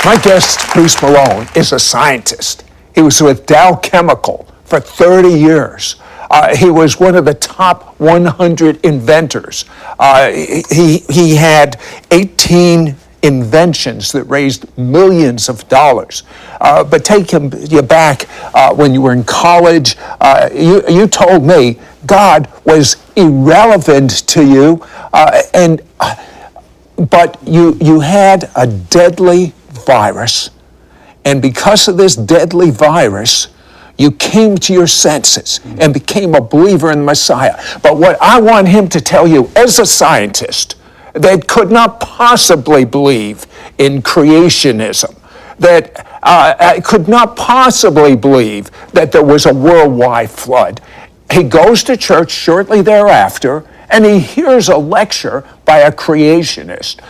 My guest, Bruce Malone, is a scientist. He was with Dow Chemical for 30 years. He was one of the top 100 inventors. He had 18 inventions that raised millions of dollars. But take you back when you were in college. You told me God was irrelevant to you, but you had a deadly virus, and because of this deadly virus, you came to your senses and became a believer in the Messiah. But what I want him to tell you as a scientist that could not possibly believe in creationism, that could not possibly believe that there was a worldwide flood, he goes to church shortly thereafter and he hears a lecture by a creationist.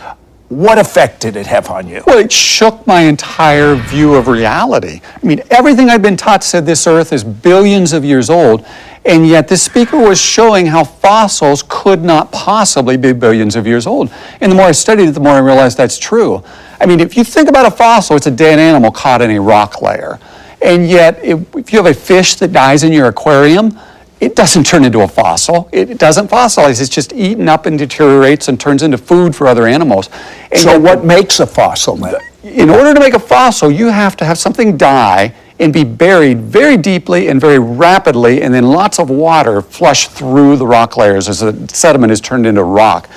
What effect did it have on you? Well, it shook my entire view of reality. I mean, everything I'd been taught said this earth is billions of years old, and yet this speaker was showing how fossils could not possibly be billions of years old. And the more I studied it, the more I realized that's true. I mean, if you think about a fossil, it's a dead animal caught in a rock layer. And yet, if you have a fish that dies in your aquarium, it doesn't turn into a fossil. It doesn't fossilize. It's just eaten up and deteriorates and turns into food for other animals. And so what makes a fossil then? In order to make a fossil, you have to have something die and be buried very deeply and very rapidly, and then lots of water flush through the rock layers as the sediment is turned into rock.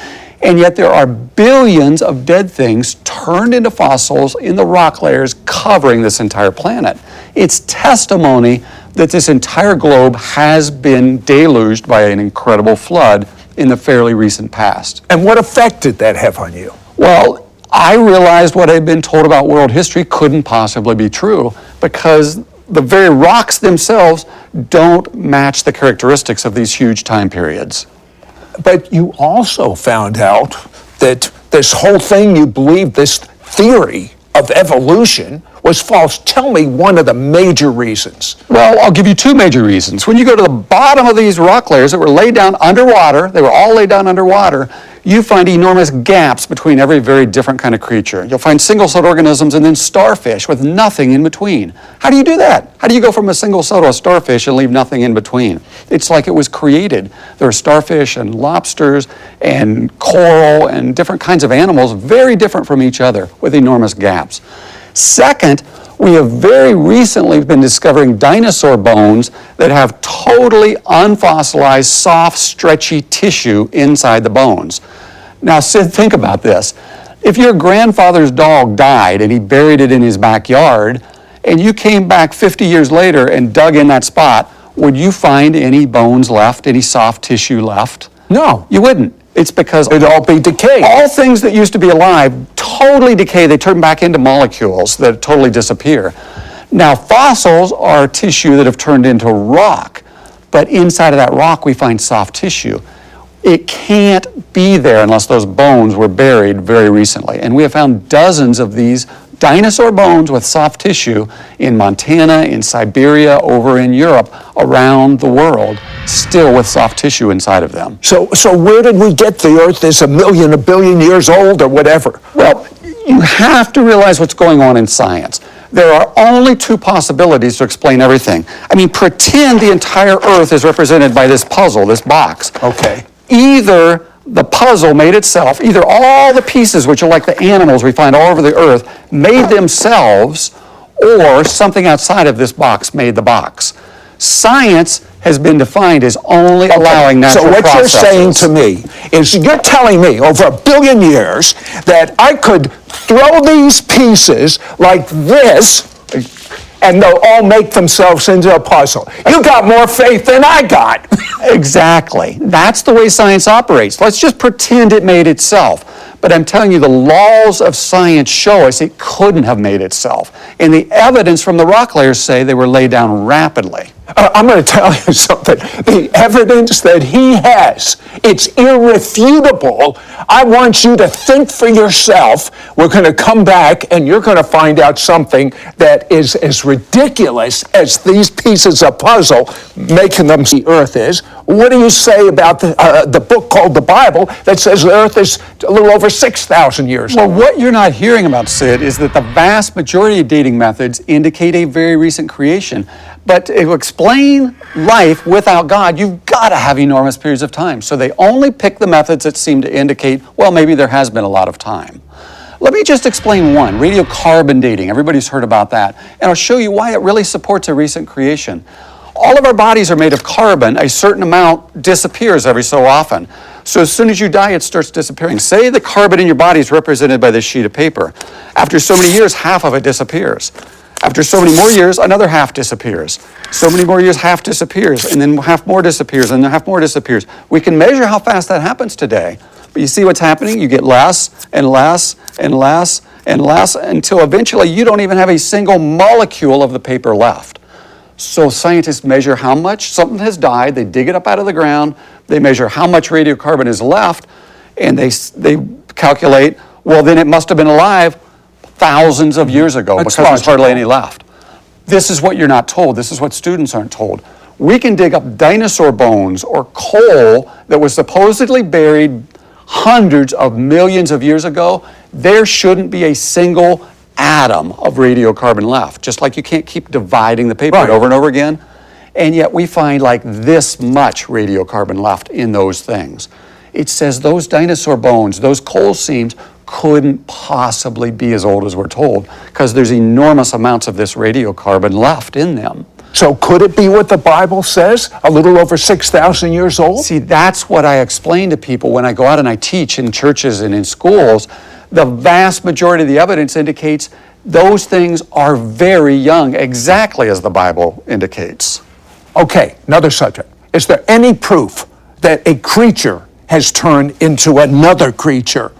And yet there are billions of dead things turned into fossils in the rock layers covering this entire planet. It's testimony that this entire globe has been deluged by an incredible flood in the fairly recent past. And what effect did that have on you? Well, I realized what I'd been told about world history couldn't possibly be true, because the very rocks themselves don't match the characteristics of these huge time periods. But you also found out that this whole thing you believed, this theory of evolution, was false. Tell me one of the major reasons. Well, I'll give you two major reasons. When you go to the bottom of these rock layers that were laid down underwater, they were all laid down underwater, you find enormous gaps between every very different kind of creature. You'll find single-celled organisms and then starfish with nothing in between. How do you do that? How do you go from a single cell to a starfish and leave nothing in between? It's like it was created. There are starfish and lobsters and coral and different kinds of animals, very different from each other, with enormous gaps. Second, we have very recently been discovering dinosaur bones that have totally unfossilized, soft, stretchy tissue inside the bones. Now, Sid, think about this. If your grandfather's dog died and he buried it in his backyard, and you came back 50 years later and dug in that spot, would you find any bones left, any soft tissue left? No. You wouldn't. It's because it'd all be decayed. All things that used to be alive totally decay. They turn back into molecules that totally disappear. Now, fossils are tissue that have turned into rock, but inside of that rock we find soft tissue. It can't be there unless those bones were buried very recently. And we have found dozens of these dinosaur bones with soft tissue in Montana, in Siberia, over in Europe, around the world, still with soft tissue inside of them. So where did we get the Earth is a billion years old or whatever? Well, you have to realize what's going on in science. There are only two possibilities to explain everything. I mean, pretend the entire Earth is represented by this puzzle, this box. Okay. Either the puzzle made itself, either all the pieces, which are like the animals we find all over the earth, made themselves, or something outside of this box made the box. Science has been defined as only allowing natural processes. So what you're saying to me is you're telling me over 1 billion years that I could throw these pieces like this and they'll all make themselves into a puzzle. You got more faith than I got. Exactly. That's the way science operates. Let's just pretend it made itself. But I'm telling you, the laws of science show us it couldn't have made itself. And the evidence from the rock layers say they were laid down rapidly. I'm going to tell you something. The evidence that he has, it's irrefutable. I want you to think for yourself. We're going to come back and you're going to find out something that is as ridiculous as these pieces of puzzle making them the earth is. What do you say about the book called the Bible that says the earth is a little over 6,000 years old? Well, what you're not hearing about, Sid, is that the vast majority of dating methods indicate a very recent creation. But to explain life without God, you've got to have enormous periods of time. So they only pick the methods that seem to indicate, well, maybe there has been a lot of time. Let me just explain one, radiocarbon dating. Everybody's heard about that. And I'll show you why it really supports a recent creation. All of our bodies are made of carbon. A certain amount disappears every so often. So as soon as you die, it starts disappearing. Say the carbon in your body is represented by this sheet of paper. After so many years, half of it disappears. After so many more years, another half disappears. So many more years, half disappears, and then half more disappears, and then half more disappears. We can measure how fast that happens today. But you see what's happening? You get less and less and less and less until eventually you don't even have a single molecule of the paper left. So scientists measure how much something has died, they dig it up out of the ground, they measure how much radiocarbon is left, and they calculate, well, then it must have been alive thousands of years ago because there's hardly any left. This is what you're not told. This is what students aren't told. We can dig up dinosaur bones or coal that was supposedly buried hundreds of millions of years ago. There shouldn't be a single atom of radiocarbon left, just like you can't keep dividing the paper over and over again. And yet we find like this much radiocarbon left in those things. It says those dinosaur bones, those coal seams, couldn't possibly be as old as we're told because there's enormous amounts of this radiocarbon left in them. So could it be what the Bible says, a little over 6,000 years old? See, that's what I explain to people when I go out and I teach in churches and in schools. The vast majority of the evidence indicates those things are very young, exactly as the Bible indicates. Okay, another subject. Is there any proof that a creature has turned into another creature?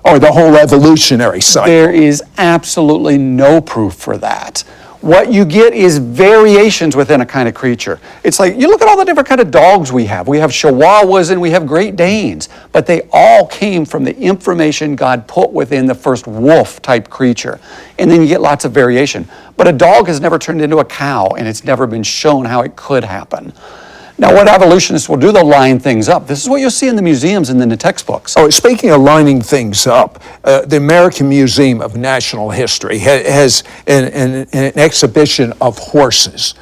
Or the whole evolutionary cycle? There is absolutely no proof for that. What you get is variations within a kind of creature. It's like, you look at all the different kind of dogs we have. We have Chihuahuas and we have Great Danes, but they all came from the information God put within the first wolf-type creature. And then you get lots of variation. But a dog has never turned into a cow, and it's never been shown how it could happen. Now, what evolutionists will do, they'll line things up. This is what you'll see in the museums and in the textbooks. Oh, speaking of lining things up, the American Museum of Natural History has an exhibition of horses.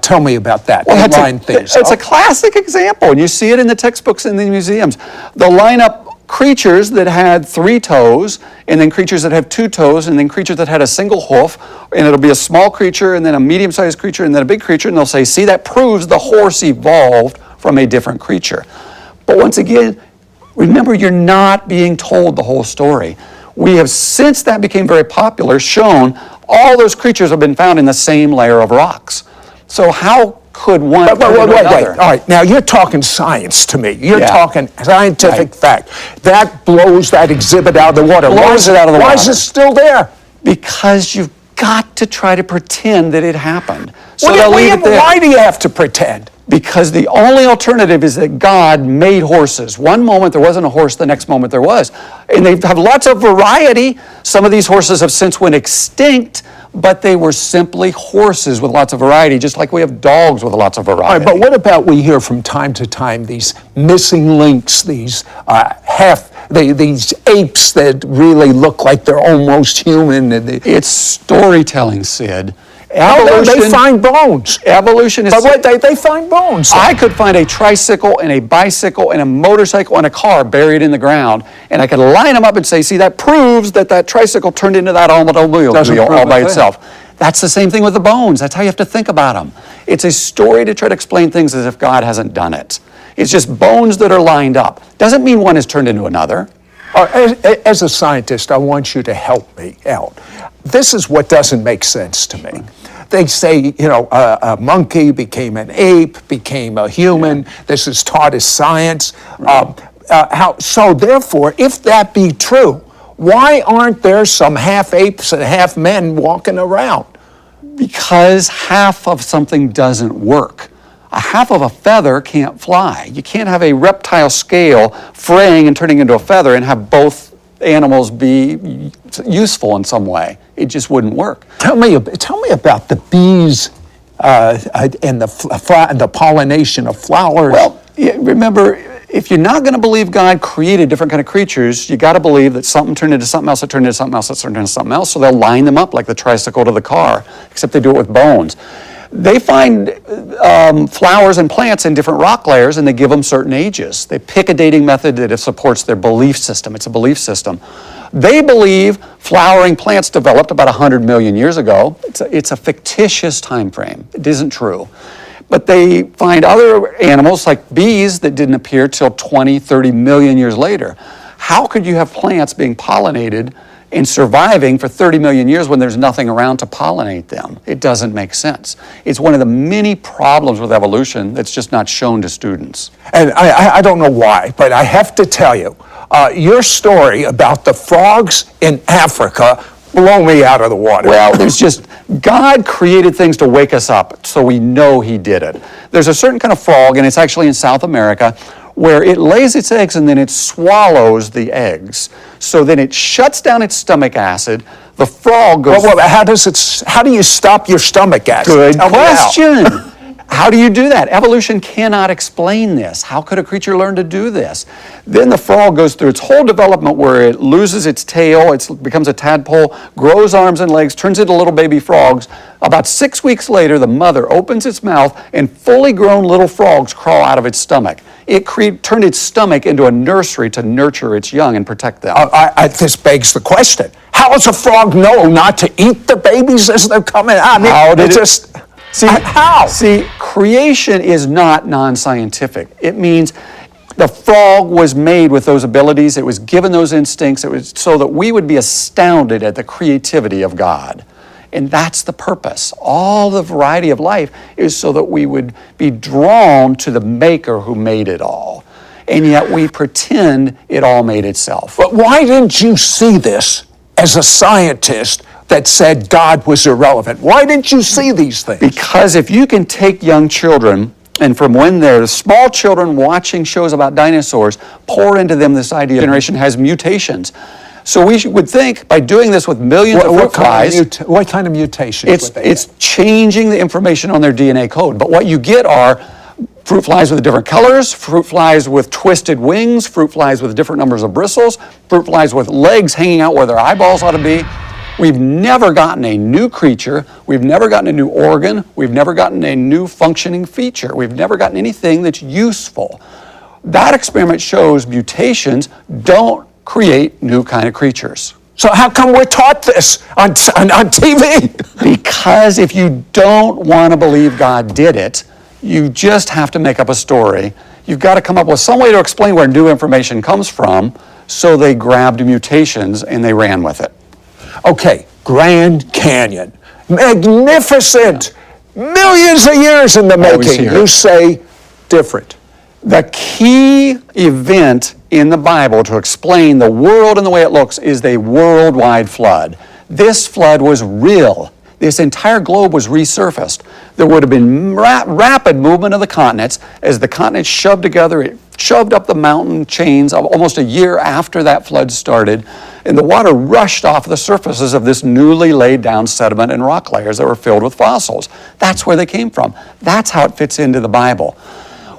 Tell me about that. Well, they line things up. It's a classic example, and you see it in the textbooks and the museums. They'll line up creatures that had 3 toes, and then creatures that have 2 toes, and then creatures that had a single hoof, and it'll be a small creature, and then a medium-sized creature, and then a big creature, and they'll say, see, that proves the horse evolved from a different creature. But once again, remember, you're not being told the whole story. We have, since that became very popular, shown all those creatures have been found in the same layer of rocks. So how could one wait. All right, now you're talking science to me. You're talking scientific fact. That blows that exhibit out of the water. Why is it still there? Because you've got to try to pretend that it happened. So Why do you have to pretend? Because the only alternative is that God made horses. One moment there wasn't a horse, the next moment there was. And they have lots of variety. Some of these horses have since went extinct, but they were simply horses with lots of variety, just like we have dogs with lots of variety. All right, but what about we hear from time to time these missing links, these these apes that really look like they're almost human? It's storytelling, Sid. They find bones. Evolution is... But they find bones. I could find a tricycle and a bicycle and a motorcycle and a car buried in the ground, and I could line them up and say, see, that proves that that tricycle turned into that automobile all by itself. That's the same thing with the bones. That's how you have to think about them. It's a story to try to explain things as if God hasn't done it. It's just bones that are lined up. Doesn't mean one has turned into another. As a scientist, I want you to help me out. This is what doesn't make sense to me. They say, a monkey became an ape, became a human. Yeah. This is taught as science. Right. So therefore, if that be true, why aren't there some half apes and half men walking around? Because half of something doesn't work. A half of a feather can't fly. You can't have a reptile scale fraying and turning into a feather and have both animals be useful in some way. It just wouldn't work. Tell me about the bees and the pollination of flowers. Well, remember, if you're not going to believe God created different kind of creatures, you got to believe that something turned into something else, that turned into something else, that turned into something else. So they'll line them up like the tricycle to the car, except they do it with bones. They find flowers and plants in different rock layers, and they give them certain ages. They pick a dating method that supports their belief system. It's a belief system. They believe flowering plants developed about 100 million years ago. It's a fictitious time frame. It isn't true. But they find other animals like bees that didn't appear till 20, 30 million years later. How could you have plants being pollinated and surviving for 30 million years when there's nothing around to pollinate them? It doesn't make sense. It's one of the many problems with evolution that's just not shown to students. And I don't know why, but I have to tell you, your story about the frogs in Africa blow me out of the water. Well, there's just, God created things to wake us up, so we know He did it. There's a certain kind of frog, and it's actually in South America, where it lays its eggs and then it swallows the eggs. So then it shuts down its stomach acid. The frog goes... Well, how do you stop your stomach acid? Good question. How do you do that? Evolution cannot explain this. How could a creature learn to do this? Then the frog goes through its whole development where it loses its tail, it becomes a tadpole, grows arms and legs, turns into little baby frogs. About 6 weeks later, the mother opens its mouth and fully grown little frogs crawl out of its stomach. It turned its stomach into a nursery to nurture its young and protect them. This begs the question. How does a frog know not to eat the babies as they're coming out? How? See, creation is not non-scientific. It means the frog was made with those abilities. It was given those instincts. It was so that we would be astounded at the creativity of God. And that's the purpose. All the variety of life is so that we would be drawn to the Maker who made it all. And yet we pretend it all made itself. But why didn't you see this as a scientist that said God was irrelevant? Why didn't you see these things? Because if you can take young children, and from when they're small children watching shows about dinosaurs, pour into them this idea generation has mutations. So we would think by doing this with millions of fruit flies... What kind of mutations? It's changing the information on their DNA code. But what you get are fruit flies with different colors, fruit flies with twisted wings, fruit flies with different numbers of bristles, fruit flies with legs hanging out where their eyeballs ought to be. We've never gotten a new creature. We've never gotten a new organ. We've never gotten a new functioning feature. We've never gotten anything that's useful. That experiment shows mutations don't create new kind of creatures. So how come we're taught this on TV? Because if you don't want to believe God did it, you just have to make up a story. You've got to come up with some way to explain where new information comes from, so they grabbed mutations and they ran with it. Okay, Grand Canyon. Magnificent. Millions of years in the making. You say different. The key event in the Bible to explain the world and the way it looks is the worldwide flood. This flood was real. This entire globe was resurfaced. There would have been rapid movement of the continents. As the continents shoved together, it shoved up the mountain chains of almost a year after that flood started, and the water rushed off the surfaces of this newly laid down sediment and rock layers that were filled with fossils. That's where they came from. That's how it fits into the Bible.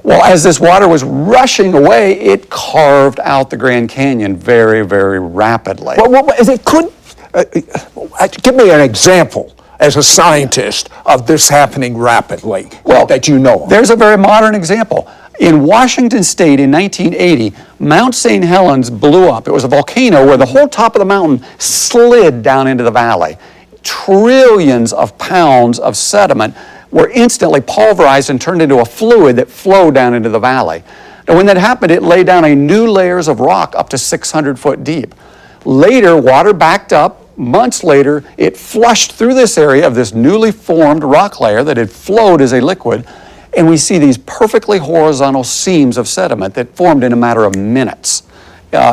Well, as this water was rushing away, it carved out the Grand Canyon very, very rapidly. Give me an example as a scientist of this happening rapidly, that you know of. There's a very modern example. In Washington State in 1980, Mount St. Helens blew up. It was a volcano where the whole top of the mountain slid down into the valley. Trillions of pounds of sediment were instantly pulverized and turned into a fluid that flowed down into the valley. And when that happened, it laid down a new layers of rock up to 600 foot deep. Later, water backed up. Months later, it flushed through this area of this newly formed rock layer that had flowed as a liquid, and we see these perfectly horizontal seams of sediment that formed in a matter of minutes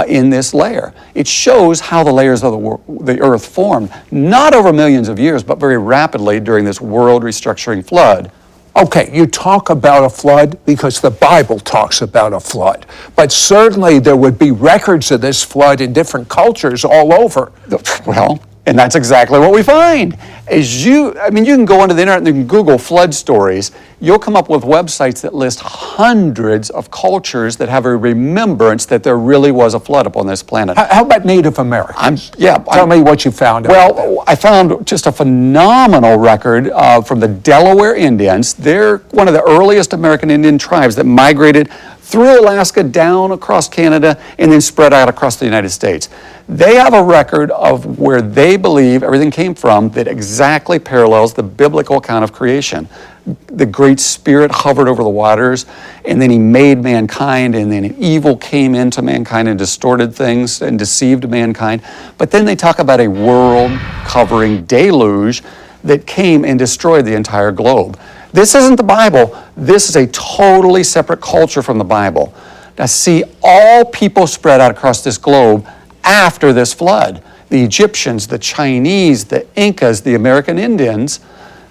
in this layer. It shows how the layers of the earth formed, not over millions of years, but very rapidly during this world restructuring flood Okay, you talk about a flood because the Bible talks about a flood. But certainly there would be records of this flood in different cultures all over. Well, and that's exactly what we find. You can go onto the internet and you can Google flood stories. You'll come up with websites that list hundreds of cultures that have a remembrance that there really was a flood upon this planet. How about Native Americans? Tell me what you found. Well, I found just a phenomenal record from the Delaware Indians. They're one of the earliest American Indian tribes that migrated through Alaska, down across Canada, and then spread out across the United States. They have a record of where they believe everything came from that exactly parallels the biblical account of creation. The Great Spirit hovered over the waters, and then he made mankind, and then evil came into mankind and distorted things and deceived mankind. But then they talk about a world-covering deluge that came and destroyed the entire globe. This isn't the Bible. This is a totally separate culture from the Bible. Now see, all people spread out across this globe after this flood. The Egyptians, the Chinese, the Incas, the American Indians,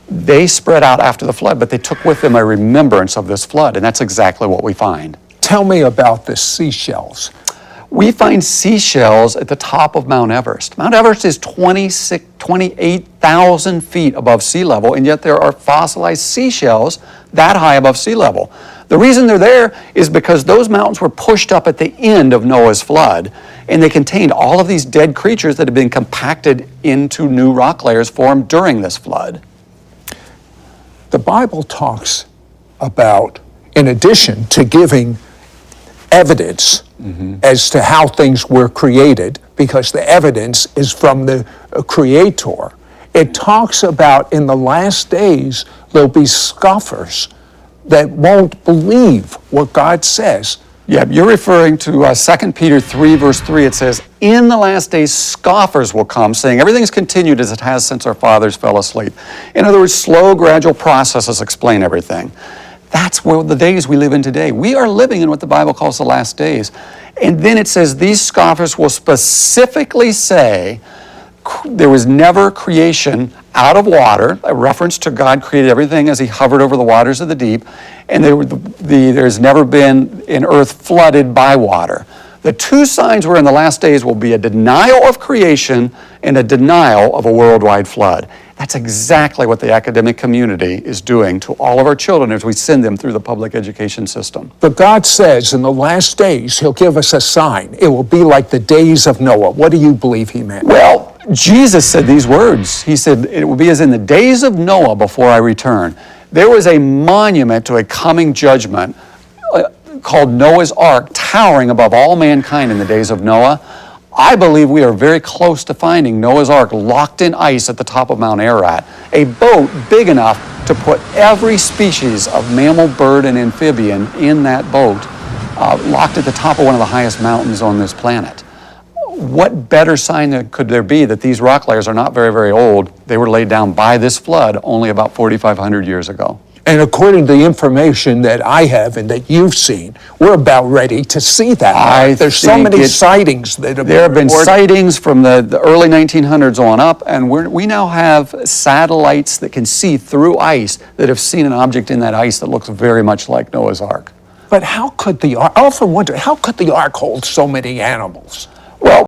they spread out after the flood, but they took with them a remembrance of this flood, and that's exactly what we find. Tell me about the seashells. We find seashells at the top of Mount Everest. Mount Everest is 28,000 feet above sea level, and yet there are fossilized seashells that high above sea level. The reason they're there is because those mountains were pushed up at the end of Noah's flood, and they contained all of these dead creatures that had been compacted into new rock layers formed during this flood. The Bible talks about, in addition to giving evidence as to how things were created, because the evidence is from the Creator. It talks about in the last days there'll be scoffers that won't believe what God says. Yeah, you're referring to 2 Peter 3, verse 3. It says, "In the last days scoffers will come, saying everything's continued as it has since our fathers fell asleep." In other words, slow, gradual processes explain everything. That's where the days we live in today. We are living in what the Bible calls the last days. And then it says these scoffers will specifically say there was never creation out of water, a reference to God created everything as he hovered over the waters of the deep, and there's never been an earth flooded by water. The two signs we're in the last days will be a denial of creation and a denial of a worldwide flood. That's exactly what the academic community is doing to all of our children as we send them through the public education system. But God says in the last days he'll give us a sign. It will be like the days of Noah. What do you believe he meant? Well, Jesus said these words. He said, "It will be as in the days of Noah before I return." There was a monument to a coming judgment called Noah's Ark, towering above all mankind in the days of Noah. I believe we are very close to finding Noah's Ark locked in ice at the top of Mount Ararat, a boat big enough to put every species of mammal, bird, and amphibian in that boat, locked at the top of one of the highest mountains on this planet. What better sign could there be that these rock layers are not very, very old? They were laid down by this flood only about 4,500 years ago. And according to the information that I have and that you've seen, we're about ready to see that. There's so many sightings that have been There have been reported. sightings from the early 1900s on up, and we now have satellites that can see through ice that have seen an object in that ice that looks very much like Noah's Ark. But how could the Ark, I often wonder, how could the Ark hold so many animals? Well,